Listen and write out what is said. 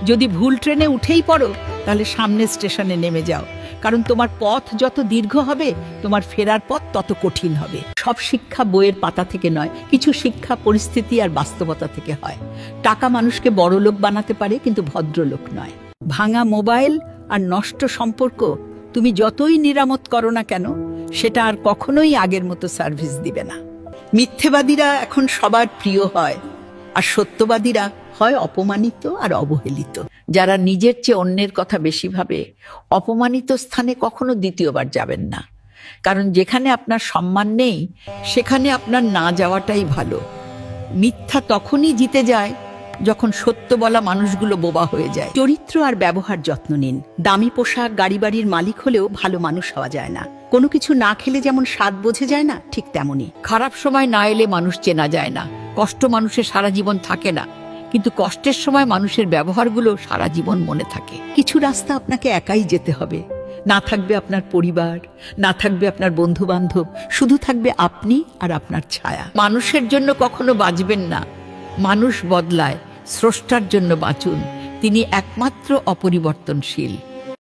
যদি ভুল ট্রেনে উঠেই পড়ো তাহলে সামনের স্টেশনে নেমে যাও, কারণ তোমার পথ যত দীর্ঘ হবে তোমার ফেরার পথ তত কঠিন হবে। সব শিক্ষা বইয়ের পাতা থেকে নয়, কিছু শিক্ষা পরিস্থিতি আর বাস্তবতা থেকে হয়। টাকা মানুষকে বড় লোক বানাতে পারে, কিন্তু ভদ্রলোক নয়। ভাঙা মোবাইল আর নষ্ট সম্পর্ক তুমি যতই নিরামত করো না কেন, সেটা আর কখনোই আগের মতো সার্ভিস দিবে না। মিথ্যেবাদীরা এখন সবার প্রিয় হয়, আর সত্যবাদীরা হয় অপমানিত আর অবহেলিত। যারা নিজের চেয়ে অন্যের কথা বেশি ভাবে, অপমানিত স্থানে কখনো দ্বিতীয়বার যাবেন না, কারণ যেখানে আপনার সম্মান নেই সেখানে আপনার না যাওয়াটাই ভালো। মিথ্যা তখনই জিতে যায় যখন সত্য বলা মানুষগুলো বোবা হয়ে যায়। চরিত্র আর ব্যবহার যত্ন নিন। দামি পোশাক, গাড়ি বাড়ির মালিক হলেও ভালো মানুষ হওয়া যায় না। কোনো কিছু না খেলে যেমন স্বাদ বোঝা যায় না, ঠিক তেমনই খারাপ সময় না এলে মানুষ চেনা যায় না। কষ্ট মানুষের সারা জীবন থাকে না, কিন্তু কষ্টের সময় মানুষের ব্যবহারগুলো সারা জীবন মনে থাকে। কিছু রাস্তা আপনাকে একাই যেতে হবে। না থাকবে আপনার পরিবার, না থাকবে আপনার বন্ধু বান্ধব, শুধু থাকবে আপনি আর আপনার ছায়া। মানুষের জন্য কখনো বাঁচবেন না, মানুষ বদলায়। স্রষ্টার জন্য বাঁচুন, তিনি একমাত্র অপরিবর্তনশীল।